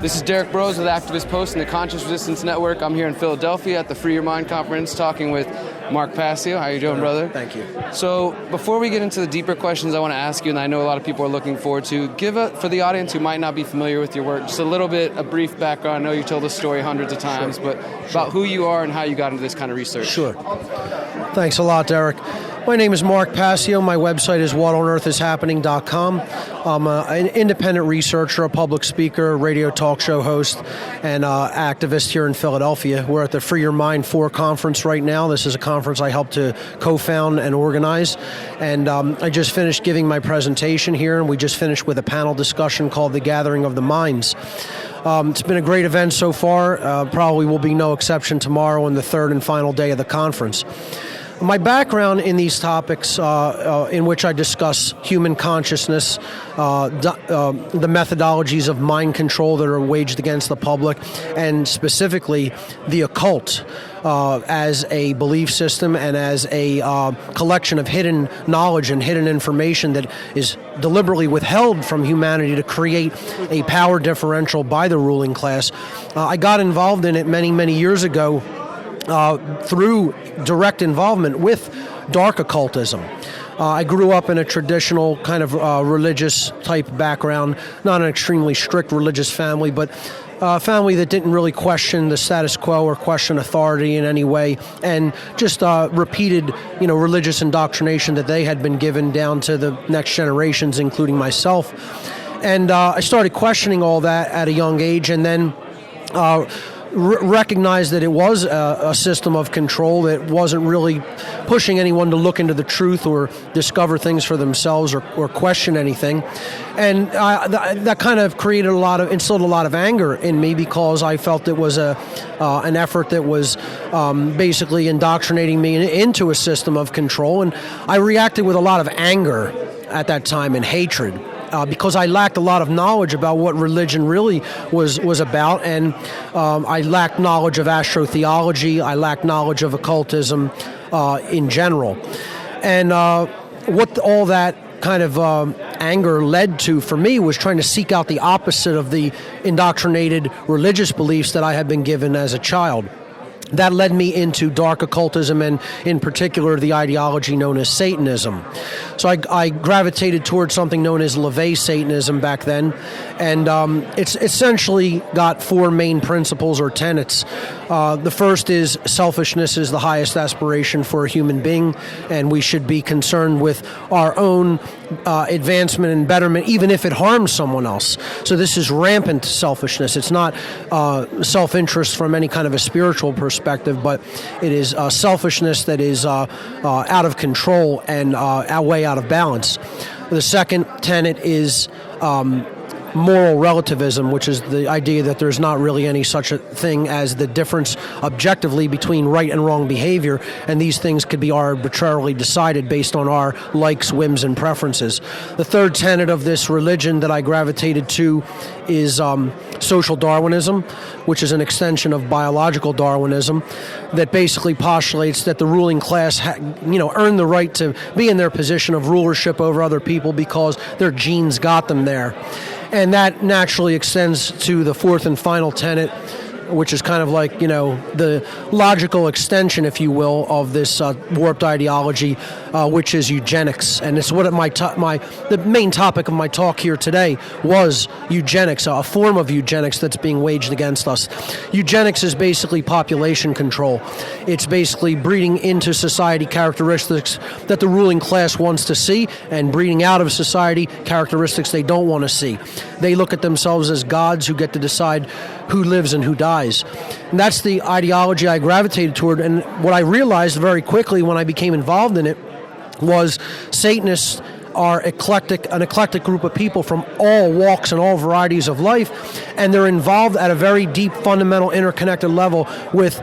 This is Derrick Broze with Activist Post and the Conscious Resistance Network. I'm here in Philadelphia at the Free Your Mind conference talking with Mark Passio. How you doing, brother? Thank you. So before we get into the deeper questions I want to ask you, and I know a lot of people are looking forward to, for the audience who might not be familiar with your work, just a brief background. I know you told the story hundreds of times, but about who you are and how you got into this kind of research. Sure. Thanks a lot, Derrick. My name is Mark Passio. My website is whatonearthishappening.com. I'm an independent researcher, a public speaker, radio talk show host, and activist here in Philadelphia. We're at the Free Your Mind 4 conference right now. This is a conference I helped to co-found and organize. And I just finished giving my presentation here, and we just finished with a panel discussion called The Gathering of the Minds. It's been a great event so far. Probably will be no exception tomorrow and the third and final day of the conference. My background in these topics, in which I discuss human consciousness, the methodologies of mind control that are waged against the public, and specifically the occult as a belief system and as a collection of hidden knowledge and hidden information that is deliberately withheld from humanity to create a power differential by the ruling class. I got involved in it many, many years ago through direct involvement with dark occultism. I grew up in a traditional kind of religious type background, not an extremely strict religious family, but a family that didn't really question the status quo or question authority in any way, and just repeated, religious indoctrination that they had been given down to the next generations, including myself. And I started questioning all that at a young age, and then recognized that it was a system of control that wasn't really pushing anyone to look into the truth or discover things for themselves or question anything. And that kind of instilled a lot of anger in me, because I felt it was an effort that was basically indoctrinating me into a system of control. And I reacted with a lot of anger at that time and hatred. Because I lacked a lot of knowledge about what religion really was about, and I lacked knowledge of astrotheology, I lacked knowledge of occultism in general. And what all that kind of anger led to for me was trying to seek out the opposite of the indoctrinated religious beliefs that I had been given as a child. That led me into dark occultism, and in particular the ideology known as Satanism. So I gravitated towards something known as LaVey Satanism back then, and it's essentially got 4 main principles or tenets. The first is selfishness is the highest aspiration for a human being, and we should be concerned with our own advancement and betterment, even if it harms someone else. So this is rampant selfishness. It's not self-interest from any kind of a spiritual perspective, but it is selfishness that is out of control and way out of balance. The second tenet is moral relativism, which is the idea that there's not really any such a thing as the difference objectively between right and wrong behavior, and these things could be arbitrarily decided based on our likes, whims, and preferences. The third tenet of this religion that I gravitated to is social Darwinism, which is an extension of biological Darwinism, that basically postulates that the ruling class earned the right to be in their position of rulership over other people because their genes got them there. And that naturally extends to the fourth and final tenet, which is kind of like, the logical extension, if you will, of this warped ideology, which is eugenics. And it's what the main topic of my talk here today was eugenics, a form of eugenics that's being waged against us. Eugenics is basically population control. It's basically breeding into society characteristics that the ruling class wants to see, and breeding out of society characteristics they don't want to see. They look at themselves as gods who get to decide who lives and who dies. And that's the ideology I gravitated toward. And what I realized very quickly when I became involved in it was Satanists are an eclectic group of people from all walks and all varieties of life, and they're involved at a very deep, fundamental, interconnected level with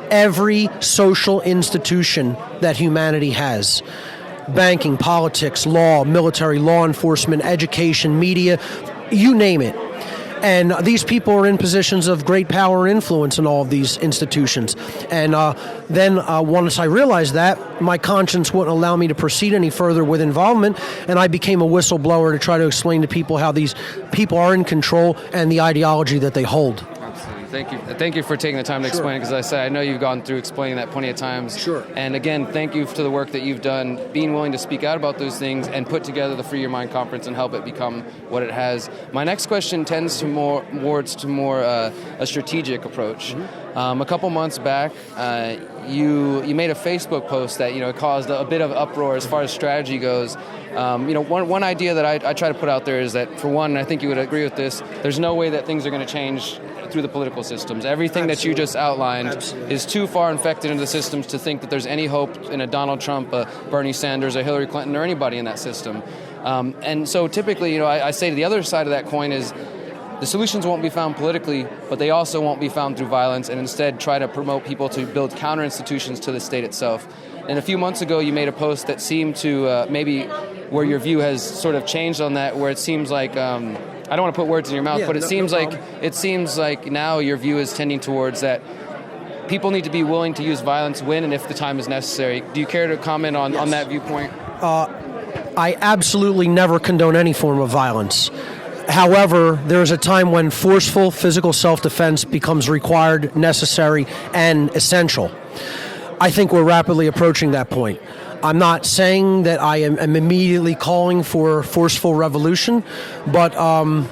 every social institution that humanity has. Banking, politics, law, military, law enforcement, education, media, you name it. And these people are in positions of great power and influence in all of these institutions. And then once I realized that, my conscience wouldn't allow me to proceed any further with involvement, and I became a whistleblower to try to explain to people how these people are in control and the ideology that they hold. Thank you for taking the time to explain it, because I said I know you've gone through explaining that plenty of times. Sure. And again, thank you to the work that you've done, being willing to speak out about those things and put together the Free Your Mind conference and help it become what it has. My next question tends to more a strategic approach. Mm-hmm. A couple months back, you made a Facebook post that caused a bit of uproar as far as strategy goes. One idea that I try to put out there is that, for one, and I think you would agree with this, there's no way that things are going to change through the political systems. Everything that you just outlined is too far infected into the systems to think that there's any hope in a Donald Trump, a Bernie Sanders, a Hillary Clinton, or anybody in that system. And so typically, I say the other side of that coin is the solutions won't be found politically, but they also won't be found through violence, and instead try to promote people to build counter institutions to the state itself. And a few months ago, you made a post that seemed to maybe where your view has sort of changed on that, where it seems like I don't want to put words in your mouth, but it seems like now your view is tending towards that people need to be willing to use violence when and if the time is necessary. Do you care to comment on that viewpoint? I absolutely never condone any form of violence. However, there is a time when forceful physical self-defense becomes required, necessary, and essential. I think we're rapidly approaching that point. I'm not saying that I am immediately calling for forceful revolution, but I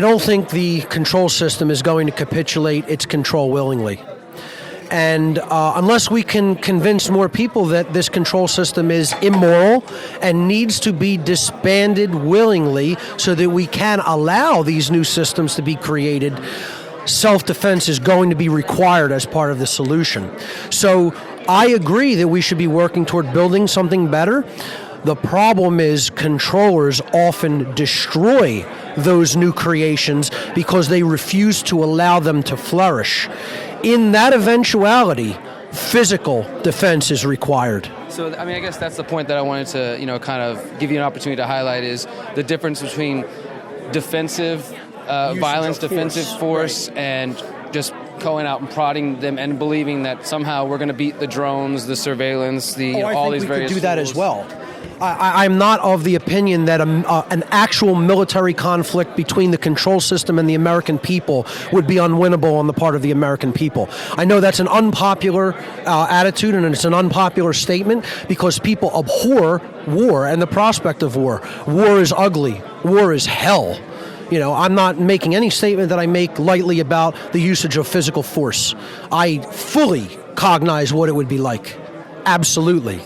don't think the control system is going to capitulate its control willingly. And unless we can convince more people that this control system is immoral and needs to be disbanded willingly so that we can allow these new systems to be created, self-defense is going to be required as part of the solution. So I agree that we should be working toward building something better. The problem is controllers often destroy those new creations because they refuse to allow them to flourish. In that eventuality, physical defense is required. So, I guess that's the point that I wanted to, kind of give you an opportunity to highlight is the difference between defensive violence, defensive force, right, and just going out and prodding them and believing that somehow we're going to beat the drones, the surveillance, all these various tools. I think we could do that as well. I'm not of the opinion that an actual military conflict between the control system and the American people would be unwinnable on the part of the American people. I know that's an unpopular attitude, and it's an unpopular statement because people abhor war and the prospect of war. War is ugly. War is hell. I'm not making any statement that I make lightly about the usage of physical force. I fully cognize what it would be like. Absolutely.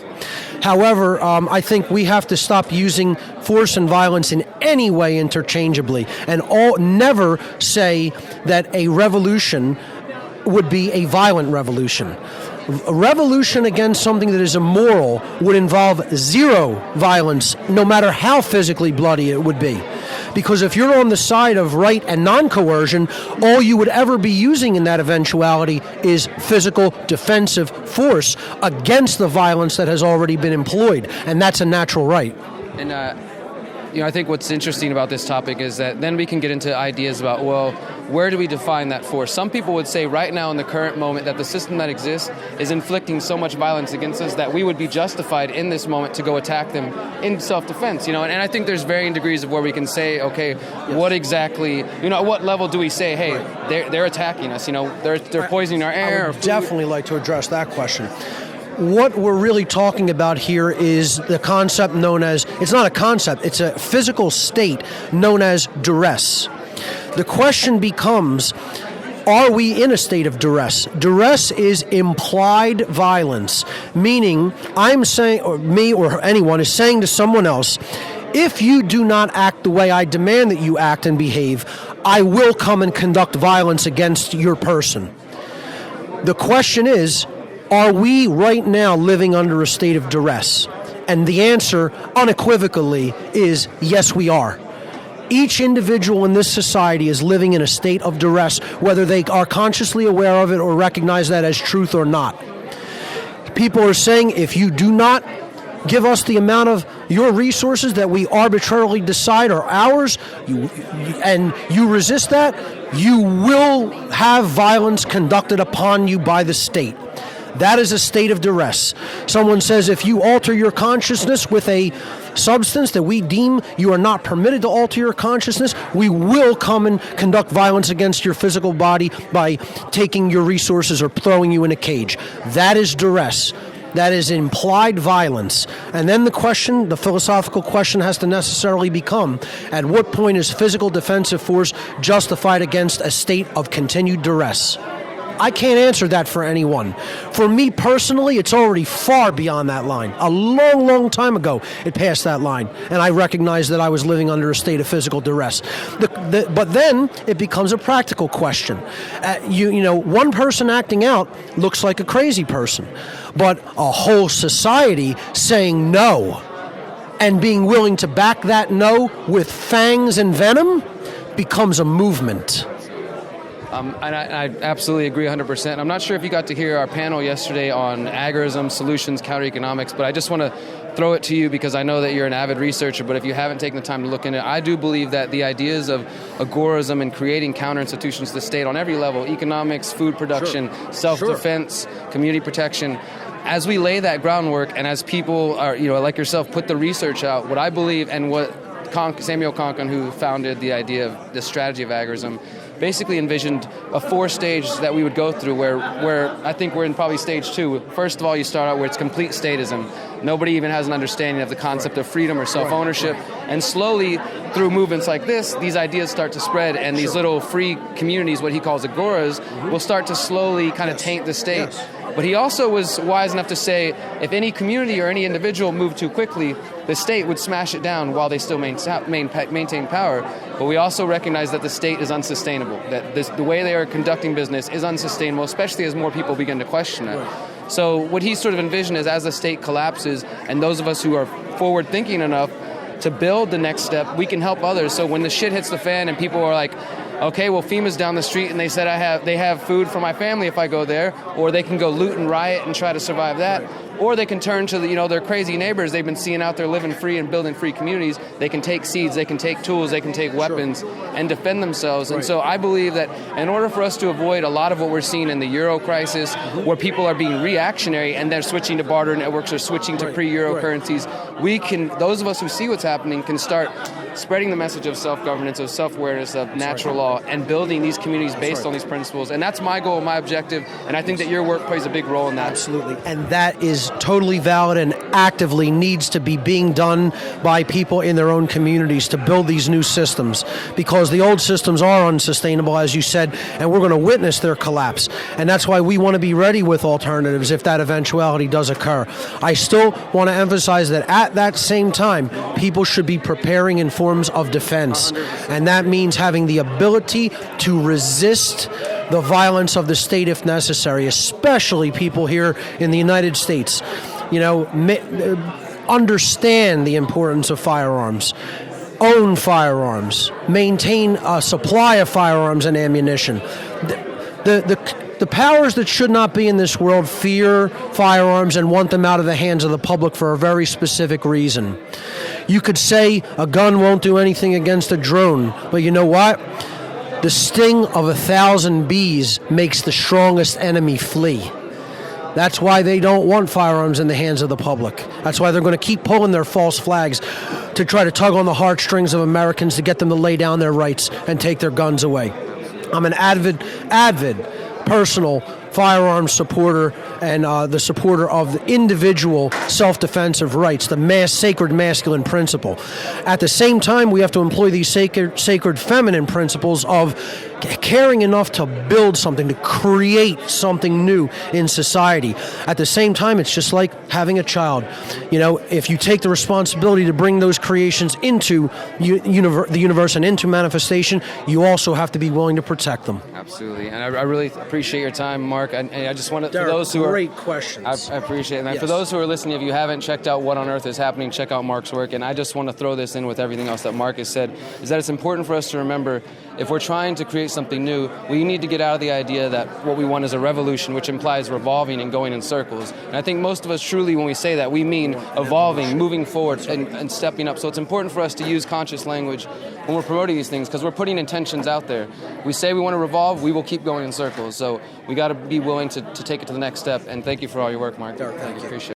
However, I think we have to stop using force and violence in any way interchangeably, and never say that a revolution would be a violent revolution. A revolution against something that is immoral would involve zero violence, no matter how physically bloody it would be. Because if you're on the side of right and non-coercion, all you would ever be using in that eventuality is physical defensive force against the violence that has already been employed. And that's a natural right. And I think what's interesting about this topic is that then we can get into ideas about, well, where do we define that force? Some people would say right now in the current moment that the system that exists is inflicting so much violence against us that we would be justified in this moment to go attack them in self-defense, and I think there's varying degrees of where we can say, okay, what exactly, at what level do we say, hey, they're attacking us, they're poisoning our air. I would definitely like to address that question. What we're really talking about here is the concept known as, it's not a concept, it's a physical state known as duress. The question becomes, are we in a state of duress? Duress is implied violence, meaning I'm saying, or me or anyone is saying to someone else, if you do not act the way I demand that you act and behave, I will come and conduct violence against your person. The question is, are we right now living under a state of duress? And the answer, unequivocally, is yes, we are. Each individual in this society is living in a state of duress, whether they are consciously aware of it or recognize that as truth or not. People are saying, if you do not give us the amount of your resources that we arbitrarily decide are ours, and you resist that, you will have violence conducted upon you by the state. That is a state of duress. Someone says if you alter your consciousness with a substance that we deem you are not permitted to alter your consciousness, we will come and conduct violence against your physical body by taking your resources or throwing you in a cage. That is duress. That is implied violence. And then the philosophical question has to necessarily become, at what point is physical defensive force justified against a state of continued duress? I can't answer that for anyone. For me personally, it's already far beyond that line. A long, long time ago, it passed that line, and I recognized that I was living under a state of physical duress. But then it becomes a practical question. One person acting out looks like a crazy person, but a whole society saying no and being willing to back that no with fangs and venom becomes a movement. And I absolutely agree 100%. I'm not sure if you got to hear our panel yesterday on agorism, solutions, counter-economics, but I just want to throw it to you because I know that you're an avid researcher, but if you haven't taken the time to look into it, I do believe that the ideas of agorism and creating counter-institutions to the state on every level, economics, food production, self-defense, community protection, as we lay that groundwork and as people are, like yourself, put the research out, what I believe and what Samuel Konkin, who founded the idea of the strategy of agorism, basically envisioned a 4-stage that we would go through where I think we're in probably stage 2. First of all, you start out where it's complete statism. Nobody even has an understanding of the concept of freedom or self-ownership. And slowly, through movements like this, these ideas start to spread, and these little free communities, what he calls agoras, will start to slowly kind of taint the state. But he also was wise enough to say, if any community or any individual moved too quickly, the state would smash it down while they still maintain power. But we also recognize that the state is unsustainable, that the way they are conducting business is unsustainable, especially as more people begin to question it. So what he sort of envisioned is as the state collapses, and those of us who are forward-thinking enough to build the next step, we can help others. So when the shit hits the fan and people are like, okay, well, FEMA's down the street and they said they have food for my family if I go there, or they can go loot and riot and try to survive that, or they can turn to their crazy neighbors they've been seeing out there living free and building free communities. They can take seeds, they can take tools, they can take weapons and defend themselves. And so I believe that in order for us to avoid a lot of what we're seeing in the Euro crisis, where people are being reactionary and they're switching to barter networks or switching to pre-Euro currencies, those of us who see what's happening can start spreading the message of self-governance, of self-awareness, of natural law, and building these communities based on these principles. And that's my goal, my objective, and I think that your work plays a big role in that. Absolutely. And that is totally valid and actively needs to be being done by people in their own communities to build these new systems, because the old systems are unsustainable, as you said, and we're going to witness their collapse. And that's why we want to be ready with alternatives if that eventuality does occur. I still want to emphasize that at that same time, people should be preparing in forms of defense. 100%. And that means having the ability to resist the violence of the state if necessary, especially people here in the United States. Understand the importance of firearms, own firearms, maintain a supply of firearms and ammunition. The powers that should not be in this world fear firearms and want them out of the hands of the public for a very specific reason. You could say a gun won't do anything against a drone, but you know what? The sting of 1,000 bees makes the strongest enemy flee. That's why they don't want firearms in the hands of the public. That's why they're going to keep pulling their false flags to try to tug on the heartstrings of Americans to get them to lay down their rights and take their guns away. I'm an avid personal firearms supporter and the supporter of the individual self-defensive rights, the sacred masculine principle. At the same time, we have to employ these sacred feminine principles of caring enough to build something, to create something new in society. At the same time, it's just like having a child. If you take the responsibility to bring those creations into the universe and into manifestation, you also have to be willing to protect them. Absolutely, and I really appreciate your time, Mark. And I just want to, for those who great questions. I appreciate it. And Yes. for those who are listening, if you haven't checked out What on Earth is Happening, check out Mark's work. And I just want to throw this in with everything else that Mark has said, is that it's important for us to remember, if we're trying to create something new, we need to get out of the idea that what we want is a revolution, which implies revolving and going in circles. And I think most of us truly, when we say that, we mean evolving, moving forward, and stepping up. So it's important for us to use conscious language when we're promoting these things, because we're putting intentions out there. We say we want to revolve, we will keep going in circles. So we got to be willing to take it to the next step. And thank you for all your work, Mark. Thank you. Appreciate it.